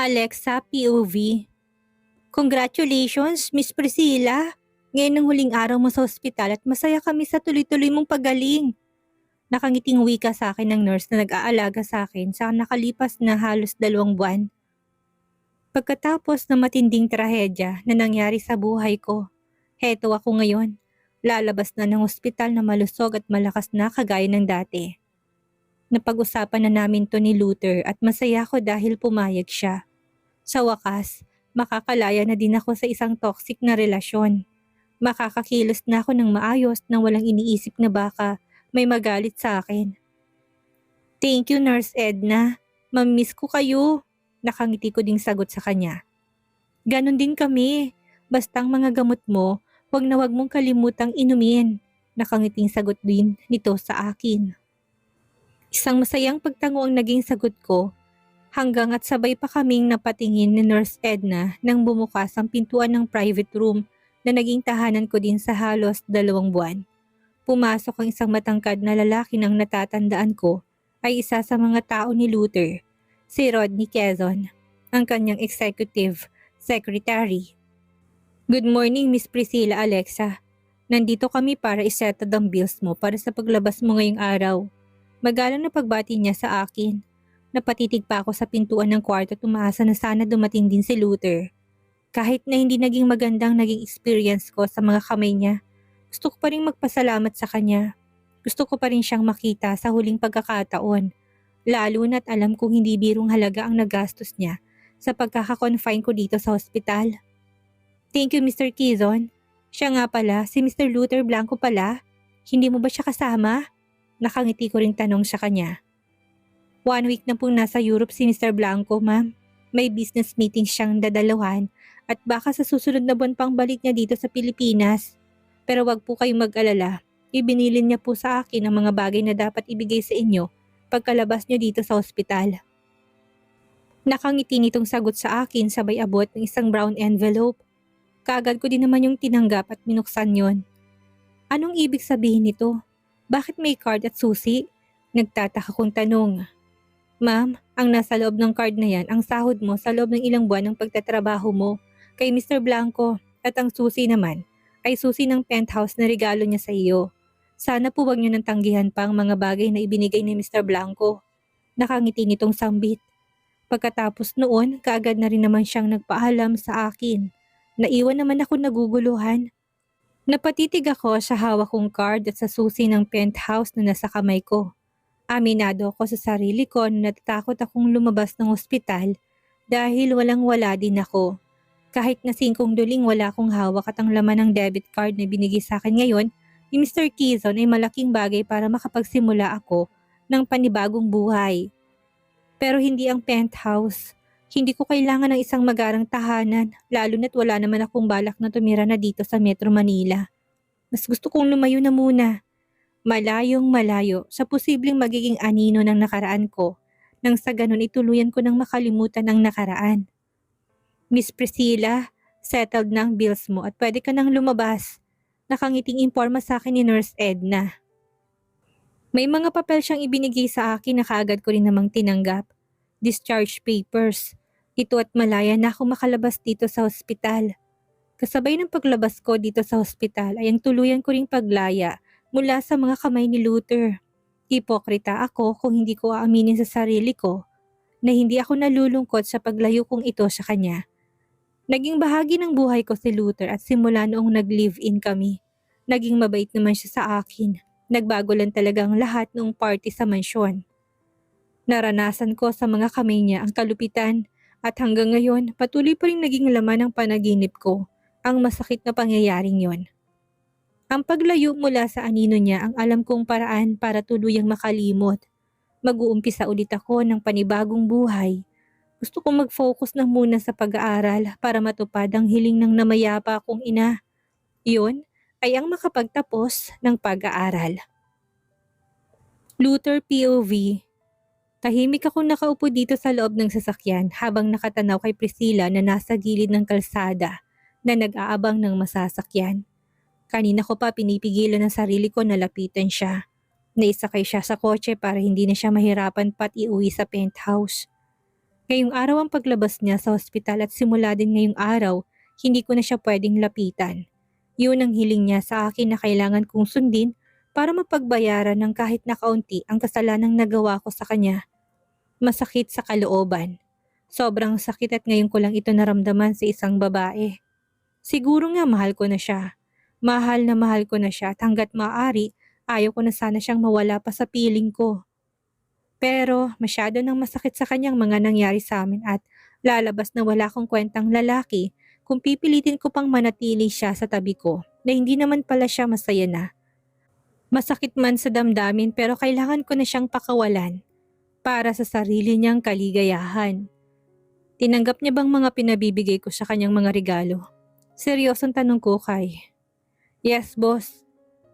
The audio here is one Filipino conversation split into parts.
Alexa POV. Congratulations, Miss Priscilla! Ngayon ang huling araw mo sa ospital at masaya kami sa tuloy-tuloy mong pagaling. Nakangiting wika sa akin ng nurse na nag-aalaga sa akin sa nakalipas na halos 2 buwan. Pagkatapos ng matinding trahedya na nangyari sa buhay ko, heto ako ngayon. Lalabas na ng ospital na malusog at malakas na kagaya ng dati. Napag-usapan na namin to ni Luther at masaya ko dahil pumayag siya. Sa wakas, makakalaya na din ako sa isang toxic na relasyon. Makakakilos na ako ng maayos nang walang iniisip na baka may magalit sa akin. Thank you, Nurse Edna. Mamiss ko kayo. Nakangiti ko ding sagot sa kanya. Ganon din kami. Basta ang mga gamot mo, wag na wag mong kalimutang inumin. Nakangiting sagot din nito sa akin. Isang masayang pagtango ang naging sagot ko hanggang at sabay pa kaming napatingin ni Nurse Edna nang bumukas ang pintuan ng private room na naging tahanan ko din sa halos 2 buwan. Pumasok ang isang matangkad na lalaki nang natatandaan ko ay isa sa mga tao ni Luther, si Rodney Quezon, ang kanyang executive secretary. Good morning, Miss Priscilla Alexa. Nandito kami para isettle ang bills mo para sa paglabas mo ngayong araw. Magalang na pagbati niya sa akin. Napatitig pa ako sa pintuan ng kwarto at umaasa na sana dumating din si Luther. Kahit na hindi naging magandang naging experience ko sa mga kamay niya, gusto ko pa rin magpasalamat sa kanya. Gusto ko pa rin siyang makita sa huling pagkakataon, lalo na't alam kong hindi birong halaga ang nagastos niya sa pagkakakonfine ko dito sa ospital. Thank you, Mr. Quezon. Siya nga pala, si Mr. Luther Blanco pala. Hindi mo ba siya kasama? Nakangiti ko ring tanong sa kanya. 1 week na pong nasa Europe si Mr. Blanco, ma'am. May business meeting siyang dadalawan at baka sa susunod na buwan pang balik niya dito sa Pilipinas. Pero wag po kayong mag-alala. Ibinilin niya po sa akin ang mga bagay na dapat ibigay sa inyo pagkalabas niyo dito sa ospital. Nakangiti nitong sagot sa akin sabay abot ng isang brown envelope. Kaagad ko din naman yung tinanggap at minuksan yon. Anong ibig sabihin nito? Bakit may card at susi? Nagtataka kong tanong. Ma'am, ang nasa loob ng card na yan ang sahod mo sa loob ng ilang buwan ng pagtatrabaho mo kay Mr. Blanco at ang susi naman ay susi ng penthouse na regalo niya sa iyo. Sana po wag niyo nang tanggihan pa ang mga bagay na ibinigay ni Mr. Blanco. Nakangiti nitong sambit. Pagkatapos noon, kaagad na rin naman siyang nagpaalam sa akin. Naiwan naman ako naguguluhan. Napatitig ako sa hawak kong card at sa susi ng penthouse na nasa kamay ko. Aminado ako sa sarili ko na natatakot akong lumabas ng ospital dahil walang-wala din ako. Kahit na 5 duling wala akong hawak at ang laman ng debit card na binigay sa akin ngayon ni Mr. Quezon ay malaking bagay para makapagsimula ako ng panibagong buhay. Pero hindi ang penthouse. Hindi ko kailangan ng isang magarang tahanan, lalo na't wala naman akong balak na tumira na dito sa Metro Manila. Mas gusto kong lumayo na muna. Malayong malayo sa posibleng magiging anino ng nakaraan ko, nang sa ganun ituluyan ko ng makalimutan ang nakaraan. Miss Priscilla, settled na ang bills mo at pwede ka nang lumabas. Nakangiting imporma sa akin ni Nurse Edna. May mga papel siyang ibinigay sa akin na kaagad ko rin namang tinanggap. Discharge papers. Ito at malaya na ako makalabas dito sa ospital. Kasabay ng paglabas ko dito sa ospital ay ang tuluyan ko ring paglaya mula sa mga kamay ni Luther. Hipokrita ako kung hindi ko aaminin sa sarili ko na hindi ako nalulungkot sa paglayo kong ito sa kanya. Naging bahagi ng buhay ko si Luther at simula noong nag-live-in kami. Naging mabait naman siya sa akin. Nagbago lang talaga ang lahat noong party sa mansyon. Naranasan ko sa mga kamay niya ang kalupitan at hanggang ngayon patuloy pa rin naging laman ng panaginip ko ang masakit na pangyayaring yon. Ang paglayo mula sa anino niya ang alam kong paraan para tuluyang makalimot. Mag-uumpisa ulit ako ng panibagong buhay. Gusto kong mag-focus na muna sa pag-aaral para matupad ang hiling ng namayapa kong ina. Iyon ay ang makapagtapos ng pag-aaral. Luther POV. Tahimik akong nakaupo dito sa loob ng sasakyan habang nakatanaw kay Priscilla na nasa gilid ng kalsada na nag-aabang ng masasakyan. Kanina ko pa pinipigilan ng sarili ko na lapitan siya. Naisakay siya sa kotse para hindi na siya mahirapan pat iuwi sa penthouse. Ngayong araw ang paglabas niya sa ospital at simula din ngayong araw, hindi ko na siya pwedeng lapitan. Yun ang hiling niya sa akin na kailangan kong sundin para mapagbayaran ng kahit na kaunti ang kasalanang nagawa ko sa kanya. Masakit sa kalooban. Sobrang sakit at ngayon ko lang ito naramdaman sa isang babae. Siguro nga mahal ko na siya. Mahal na mahal ko na siya at hanggat maaari, ayaw ko na sana siyang mawala pa sa piling ko. Pero masyado nang masakit sa kanyang mga nangyari sa amin at lalabas na wala akong kwentang lalaki kung pipilitin ko pang manatili siya sa tabi ko na hindi naman pala siya masaya na. Masakit man sa damdamin pero kailangan ko na siyang pakawalan para sa sarili niyang kaligayahan. Tinanggap niya bang mga pinabibigay ko sa kanyang mga regalo? Seryosong tanong ko kay. Yes, boss.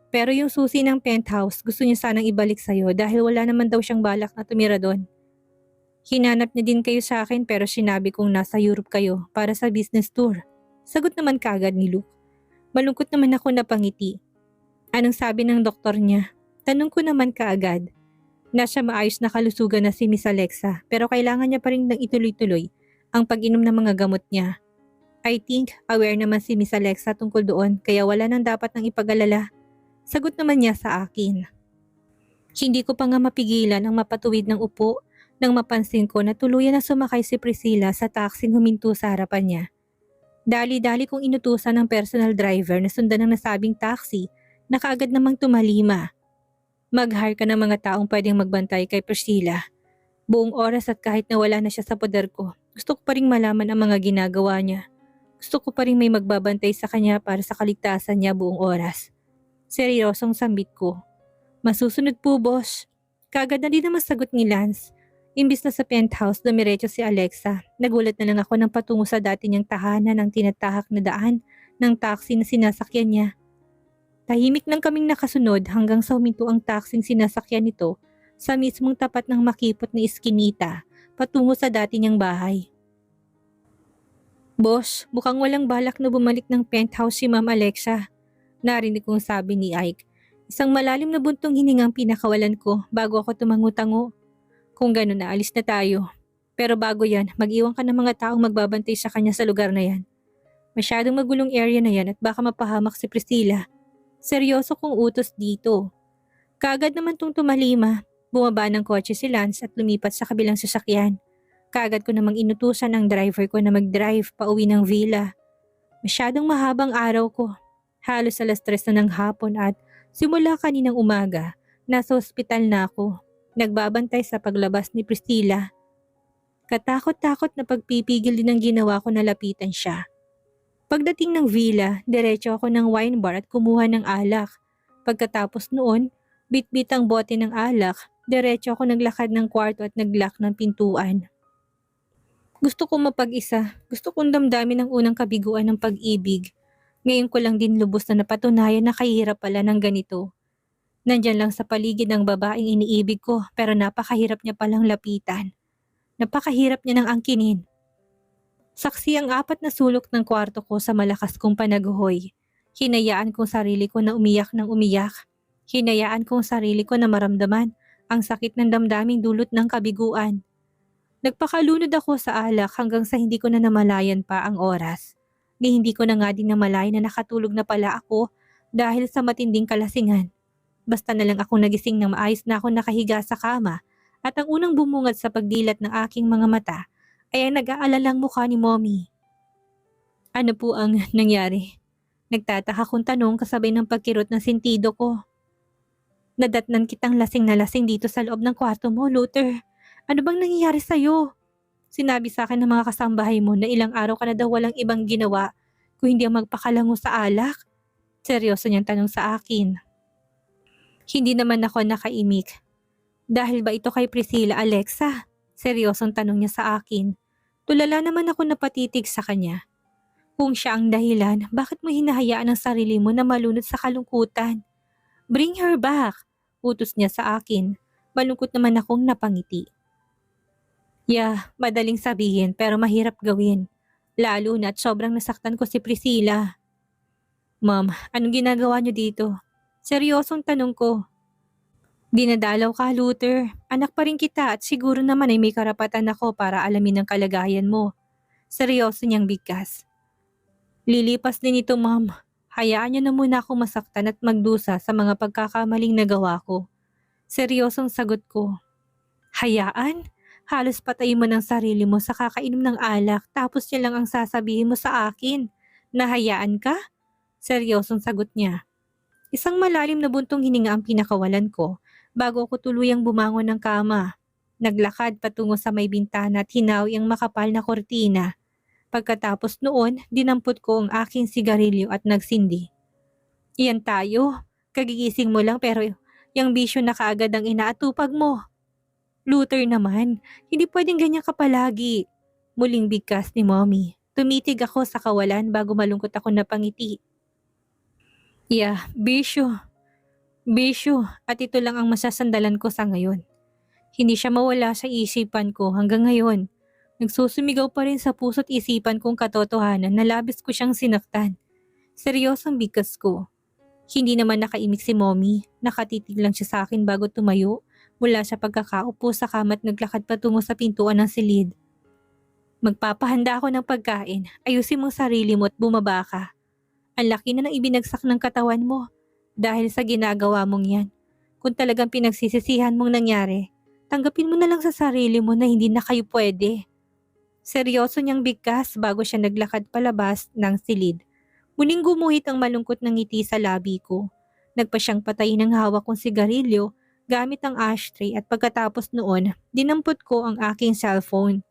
Pero yung susi ng penthouse gusto niya sanang ibalik sa'yo dahil wala naman daw siyang balak na tumira doon. Hinanap niya din kayo sa akin pero sinabi kong nasa Europe kayo para sa business tour. Sagot naman kagad ni Luke. Malungkot naman ako na pangiti. Anong sabi ng doktor niya? Tanong ko naman kaagad. Nasa maayos na kalusugan na si Miss Alexa pero kailangan niya pa rin nang ituloy-tuloy ang pag-inom ng mga gamot niya. I think aware naman si Miss Alexa tungkol doon kaya wala nang dapat nang ipag-alala. Sagot naman niya sa akin. Hindi ko pa nga mapigilan ang mapatuwid ng upo nang mapansin ko na tuluyan na sumakay si Priscilla sa taxing huminto sa harapan niya. Dali-dali kong inutusan ng personal driver na sundan ng nasabing taxi na kaagad namang tumalima. Mag-hire ka ng mga taong pwedeng magbantay kay Priscilla. Buong oras at kahit na wala na siya sa poder ko, gusto ko pa ring malaman ang mga ginagawa niya. Gusto ko pa ring may magbabantay sa kanya para sa kaligtasan niya buong oras. Seryosong sambit ko. Masusunod po, boss. Kaagad na din naman sagot ni Lance. Imbis na sa penthouse, dumiretso si Alexa. Nagulat na lang ako nang patungo sa dati niyang tahanan ng tinatahak na daan ng taxi na sinasakyan niya. Tahimik lang kaming nakasunod hanggang sa huminto ang taxing sinasakyan nito sa mismong tapat ng makipot na iskinita patungo sa dati niyang bahay. Boss, mukhang walang balak na bumalik ng penthouse si Ma'am Alexa. Narinig kong sabi ni Ike. Isang malalim na buntong hiningang pinakawalan ko bago ako tumango-tango. Kung gano'n na alis na tayo. Pero bago yan, mag-iwan ka ng mga taong magbabantay sa kanya sa lugar na yan. Masyadong magulong area na yan at baka mapahamak si Priscilla. Seryoso kong utos dito. Kaagad naman tong tumalima, bumaba ng kotse si Lance at lumipat sa kabilang sasakyan. Kaagad ko namang inutusan ang driver ko na mag-drive pa uwi ng villa. Masyadong mahabang araw ko. Halos alas 3 na ng hapon at simula kaninang umaga, nasa ospital na ako. Nagbabantay sa paglabas ni Priscilla. Katakot-takot na pagpipigil din ang ginawa ko na lapitan siya. Pagdating ng villa, diretso ako ng wine bar at kumuha ng alak. Pagkatapos noon, bit-bit ang bote ng alak, diretso ako naglakad ng kwarto at naglock ng pintuan. Gusto ko mapag-isa, gusto kong damdamin ang unang kabiguan ng pag-ibig. Ngayon ko lang din lubos na napatunayan na kahirap pala ng ganito. Nandyan lang sa paligid ng babaeng iniibig ko pero napakahirap niya palang lapitan. Napakahirap niya ng angkinin. Saksi ang 4 na sulok ng kwarto ko sa malakas kong panaguhoy. Hinayaan kong sarili ko na umiyak ng umiyak. Hinayaan kong sarili ko na maramdaman ang sakit ng damdaming dulot ng kabiguan. Nagpakalunod ako sa alak hanggang sa hindi ko na namalayan pa ang oras. Ni hindi ko na nga din namalayan na nakatulog na pala ako dahil sa matinding kalasingan. Basta na lang akong nagising na maayos na ako nakahiga sa kama at ang unang bumungad sa pagdilat ng aking mga mata ay ang nag-aalalang mukha ni Mommy. Ano po ang nangyari? Nagtataka kong tanong kasabay ng pagkirot ng sentido ko. Nadatnan kitang lasing na lasing dito sa loob ng kwarto mo, Luther. Ano bang nangyayari sa'yo? Sinabi sa akin ng mga kasambahay mo na ilang araw ka na daw walang ibang ginawa kung hindi ang magpakalango sa alak. Seryoso niyang tanong sa akin. Hindi naman ako nakaimik. Dahil ba ito kay Priscilla, Alexa? Seryosong tanong niya sa akin. Tulala naman ako napatitig sa kanya. Kung siya ang dahilan, bakit mo hinahayaan ang sarili mo na malunod sa kalungkutan? Bring her back, utos niya sa akin. Malungkot naman akong napangiti. Yeah, madaling sabihin pero mahirap gawin. Lalo na at sobrang nasaktan ko si Priscilla. Ma'am, anong ginagawa niyo dito? Seryosong tanong ko. Dinadalaw ka, Luther. Anak pa rin kita at siguro naman ay may karapatan ako para alamin ang kalagayan mo. Seryoso niyang bigkas. Lilipas din ito, ma'am. Hayaan niyo na muna ako masaktan at magdusa sa mga pagkakamaling nagawa ko. Seryosong sagot ko. Hayaan? Halos patay mo ng sarili mo sa kakainom ng alak tapos niya lang ang sasabihin mo sa akin. Nahayaan ka? Seryosong sagot niya. Isang malalim na buntong hininga ang pinakawalan ko bago ako tuluyang bumangon ng kama. Naglakad patungo sa may bintana at hinawi ang makapal na kortina. Pagkatapos noon, dinampot ko ang aking sigarilyo at nagsindi. Iyan tayo. Kagigising mo lang pero yung bisyo na kaagad ang inaatupag mo. Luther naman, hindi pwedeng ganyan ka palagi. Muling bigkas ni Mommy. Tumitig ako sa kawalan bago malungkot ako napangiti. Yeah, bisyo. Bisyo at ito lang ang masasandalan ko sa ngayon. Hindi siya mawala sa isipan ko hanggang ngayon. Nagsusumigaw pa rin sa puso't isipan kong katotohanan na labis ko siyang sinaktan. Seryosong bigkas ko. Hindi naman nakaimik si Mommy. Nakatitig lang siya sa akin bago tumayo mula sa pagkakaupo sa kama at naglakad patungo sa pintuan ng silid. Magpapahanda ako ng pagkain. Ayusin mong sarili mo at bumaba ka. Ang laki na ng ibinagsak ng katawan mo dahil sa ginagawa mong yan. Kung talagang pinagsisisihan mong nangyari, tanggapin mo na lang sa sarili mo na hindi na kayo pwede. Seryoso niyang bigkas bago siya naglakad palabas ng silid. Muling gumuhit ang malungkot na ngiti sa labi ko. Nagpa siyang patayin ng hawak kong sigarilyo gamit ang ashtray at pagkatapos noon, dinampot ko ang aking cellphone.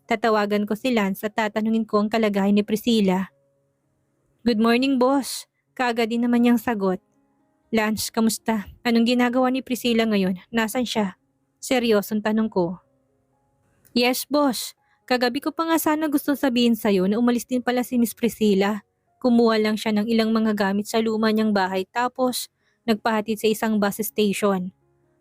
Tatawagan ko si Lance at tatanungin ko ang kalagayan ni Priscilla. Good morning, boss. Kaagad din naman niyang sagot. Lance, kamusta? Anong ginagawa ni Priscilla ngayon? Nasaan siya? Seryosong tanong ko. Yes, boss. Kagabi ko pa nga sana gustong sabihin sa'yo na umalis din pala si Miss Priscilla. Kumuha lang siya ng ilang mga gamit sa luma niyang bahay tapos nagpahatid sa isang bus station.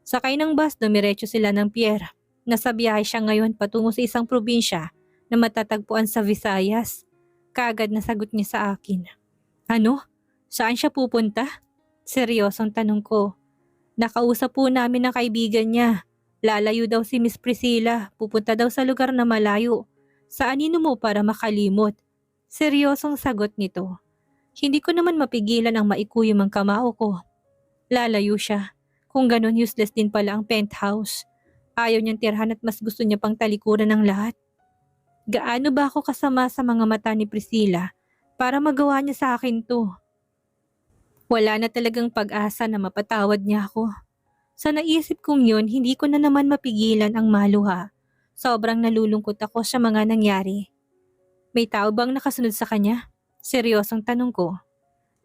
Sakay ng bus, dumiretso sila ng pier. Nasa biyahe siya ngayon patungo sa isang probinsya na matatagpuan sa Visayas. Kaagad na sagot niya sa akin. Ano? Saan siya pupunta? Seryosong tanong ko. Nakausap po namin ng kaibigan niya. Lalayo daw si Miss Priscilla. Pupunta daw sa lugar na malayo. Saanin mo para makalimot? Seryosong sagot nito. Hindi ko naman mapigilan ang maikuyom ang kamao ko. Lalayo siya. Kung ganun useless din pala ang penthouse. Ayaw niyang tirhan at mas gusto niya pang talikuran ng lahat. Gaano ba ako kasama sa mga mata ni Priscilla para magawa niya sa akin to? Wala na talagang pag-asa na mapatawad niya ako. Sa naisip kong yun, hindi ko na naman mapigilan ang maluha. Sobrang nalulungkot ako sa mga nangyari. May tao bang nakasunod sa kanya? Seryosong tanong ko.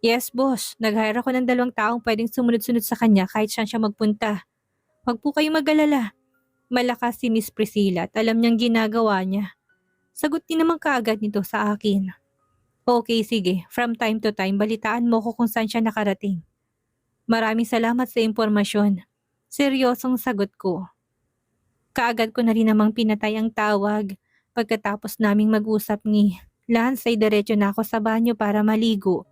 Yes, boss. Nag-hire ako ng 2 taong pwedeng sumunod-sunod sa kanya kahit saan siya magpunta. Huwag po kayong mag-alala. Malakas si Miss Priscilla at alam niyang ginagawa niya. Sagot din naman kaagad nito sa akin. Okay, sige. From time to time, balitaan mo ko kung saan siya nakarating. Maraming salamat sa impormasyon. Seryosong sagot ko. Kaagad ko na rin namang pinatay ang tawag. Pagkatapos naming mag-usap ni Lance ay diretso na ako sa banyo para maligo.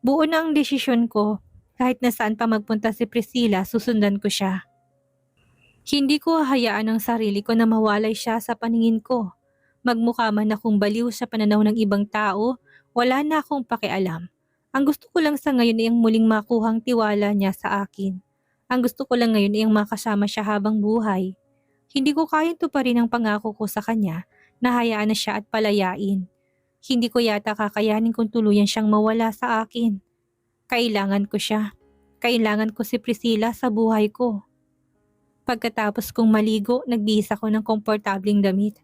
Buo na ang desisyon ko. Kahit na saan pa magpunta si Priscilla, susundan ko siya. Hindi ko hahayaan ang sarili ko na mawalay siya sa paningin ko. Magmukha man akong baliw sa pananaw ng ibang tao, wala na akong pakialam. Ang gusto ko lang sa ngayon ay ang muling makuhang tiwala niya sa akin. Ang gusto ko lang ngayon ay ang makasama siya habang buhay. Hindi ko kayang tuparin ang pangako ko sa kanya na hayaan na siya at palayain. Hindi ko yata kakayanin kung tuluyan siyang mawala sa akin. Kailangan ko siya. Kailangan ko si Priscilla sa buhay ko. Pagkatapos kong maligo, nagbihis ako ng komportabling damit.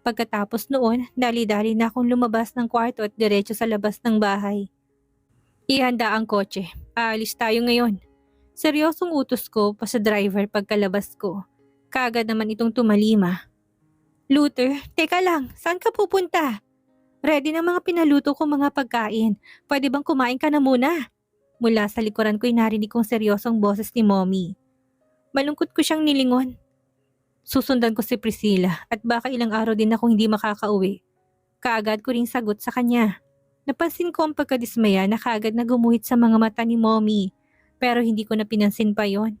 Pagkatapos noon, dali-dali na akong lumabas ng kwarto at diretso sa labas ng bahay. Ihanda ang kotse. Aalis tayo ngayon. Seryosong utos ko pa sa driver pagkalabas ko. Kaagad naman itong tumalima. Luther, teka lang, saan ka pupunta? Ready na mga pinaluto kong mga pagkain. Pwede bang kumain ka na muna? Mula sa likuran ko'y narinig kong seryosong boses ni Mommy. Malungkot ko siyang nilingon. Susundan ko si Priscilla at baka ilang araw din ako hindi makakauwi. Kaagad ko ring sagot sa kanya. Napansin ko ang pagkadismaya na kaagad na gumuhit sa mga mata ni Mommy, pero hindi ko na pinansin pa yon.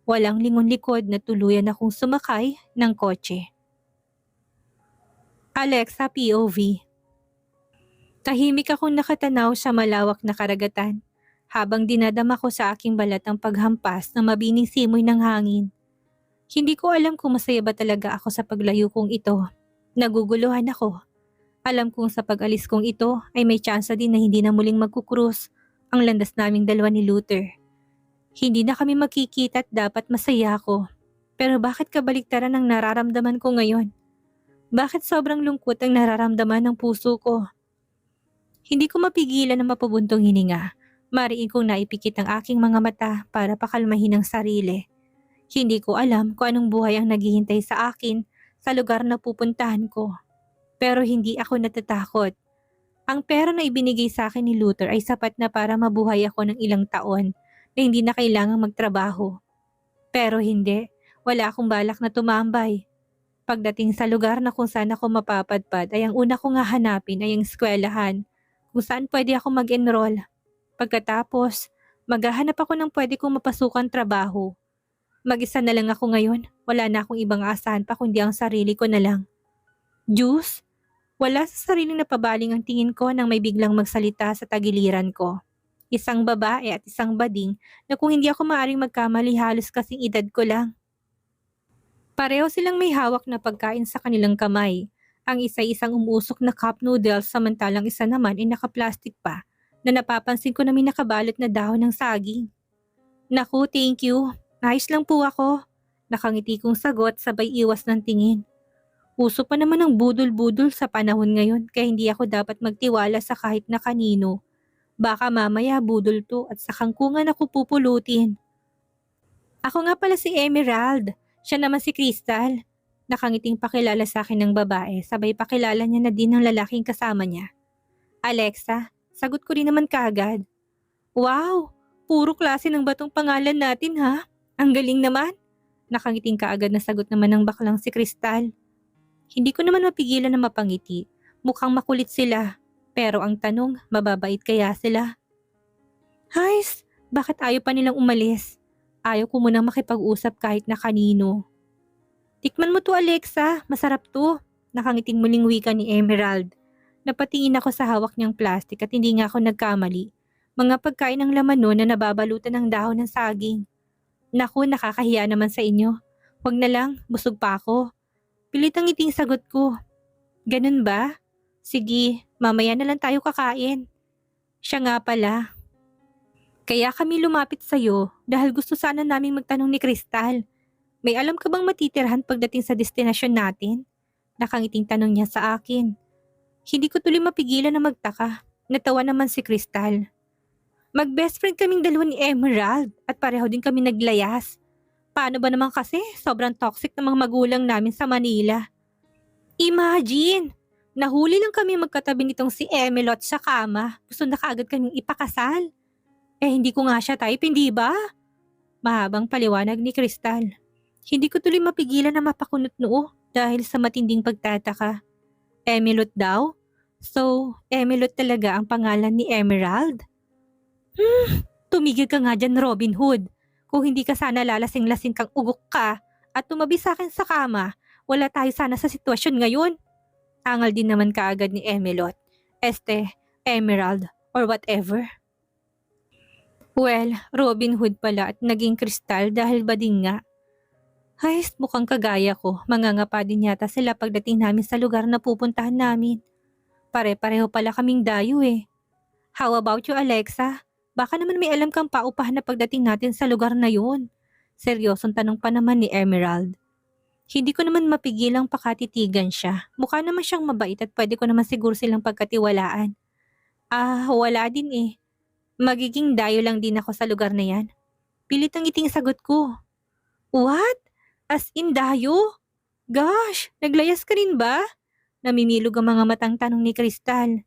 Walang lingon likod na tuluyan akong sumakay ng kotse. Alexa POV. Tahimik akong nakatanaw sa malawak na karagatan habang dinadama ko sa aking balat ang paghampas ng mabining simoy ng hangin. Hindi ko alam kung masaya ba talaga ako sa paglayo kong ito. Naguguluhan ako. Alam kong sa pag-alis kong ito ay may tsansa din na hindi na muling magkukrus ang landas naming dalawa ni Luther. Hindi na kami magkikita at dapat masaya ako. Pero bakit kabaliktaran ang nararamdaman ko ngayon? Bakit sobrang lungkot ang nararamdaman ng puso ko? Hindi ko mapigilan na mapabuntong hininga. Mariin kong naipikit ang aking mga mata para pakalmahin ang sarili. Hindi ko alam kung anong buhay ang naghihintay sa akin sa lugar na pupuntahan ko. Pero hindi ako natatakot. Ang pera na ibinigay sa akin ni Luther ay sapat na para mabuhay ako ng ilang taon na hindi na kailangang magtrabaho. Pero hindi, wala akong balak na tumambay. Pagdating sa lugar na kung saan ako mapapadpad ay ang una kong hahanapin ay ang eskwelahan kung saan pwede ako mag-enroll. Pagkatapos, maghahanap ako ng pwede kong mapasukan trabaho. Mag-isa na lang ako ngayon, wala na akong ibang asahan pa kundi ang sarili ko na lang. Diyos, wala sa sariling napabaling ang tingin ko nang may biglang magsalita sa tagiliran ko. Isang babae at isang bading na kung hindi ako maaring magkamali halos kasing edad ko lang. Pareho silang may hawak na pagkain sa kanilang kamay. Ang isa isang umuusok na cup noodles samantalang isa naman ay naka-plastic pa na napapansin ko na may nakabalot na dahon ng saging. Naku, thank you. Ayos lang po ako. Nakangiti kong sagot sabay iwas ng tingin. Uso pa naman ang budol-budol sa panahon ngayon kaya hindi ako dapat magtiwala sa kahit na kanino. Baka mamaya budol to at sa kangkungan ako pupulutin. Ako nga pala si Emerald. Siya naman si Crystal. Nakangiting pakilala sa akin ng babae, sabay pakilala niya na din ng lalaking kasama niya. Alexa, sagot ko rin naman kaagad. Wow, puro klase ng batong pangalan natin ha. Ang galing naman. Nakangiting kaagad na sagot naman ng baklang si Crystal. Hindi ko naman mapigilan na mapangiti. Mukhang makulit sila. Pero ang tanong, mababait kaya sila? Hays, bakit ayaw pa nilang umalis? Ayaw ko munang makipag-usap kahit na kanino. Tikman mo to Alexa, masarap to. Nakangiting muling wika ni Emerald. Napatingin ako sa hawak niyang plastic at hindi nga ako nagkamali. Mga pagkain ng laman nun na nababalutan ng dahon ng saging. Naku, nakakahiya naman sa inyo. Huwag na lang, busog pa ako. Pilit ang ngiting sagot ko. Ganun ba? Sige, mamaya na lang tayo kakain. Siya nga pala. Kaya kami lumapit sa'yo dahil gusto sana naming magtanong ni Crystal. May alam ka bang matitirhan pagdating sa destinasyon natin? Nakangiting tanong niya sa akin. Hindi ko tuloy mapigilan na magtaka. Natawa naman si Crystal. Mag-best friend kaming dalawa ni Emerald at pareho din kami naglayas. Paano ba naman kasi sobrang toxic ng mga magulang namin sa Manila? Imagine! Nahuli lang kami magkatabi nitong si Emelot sa kama. Gusto na kaagad kaming ipakasal. Hindi ko nga siya type, hindi ba? Mahabang paliwanag ni Crystal. Hindi ko tuloy mapigilan na mapakunot noo dahil sa matinding pagtataka. Emelot daw? So, Emelot talaga ang pangalan ni Emerald? Tumigil ka nga dyan, Robin Hood. Kung hindi ka sana lalasing-lasing kang ugok ka at tumabi sa akin sa kama, wala tayo sana sa sitwasyon ngayon. Angal din naman kaagad ni Emelot, Emerald, or whatever. Well, Robin Hood pala at naging Crystal dahil bading nga. Hayes, mukhang kagaya ko, mangangapa din yata sila pagdating namin sa lugar na pupuntahan namin. Pare-pareho pala kaming dayo eh. How about you, Alexa? Baka naman may alam kang paupahan na pagdating natin sa lugar na yun. Seryosong tanong pa naman ni Emerald. Hindi ko naman mapigilang pakatitigan siya. Mukha naman siyang mabait at pwede ko naman siguro silang pagkatiwalaan. Wala din eh. Magiging dayo lang din ako sa lugar na yan. Pilit ang iting sagot ko. What? As in dayo? Gosh, naglayas ka rin ba? Namimilog ang mga matang tanong ni Crystal.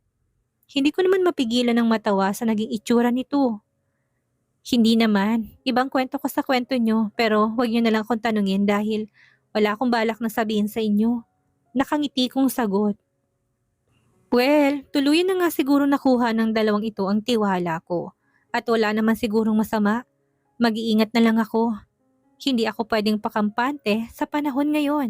Hindi ko naman mapigilan ng matawa sa naging itsura nito. Hindi naman. Ibang kwento ko sa kwento nyo pero huwag nyo na lang akong tanungin dahil wala akong balak na sabihin sa inyo. Nakangiti kong sagot. Well, tuluyan na nga siguro nakuha ng dalawang ito ang tiwala ko. At wala naman sigurong masama. Mag-iingat na lang ako. Hindi ako pwedeng pakampante sa panahon ngayon.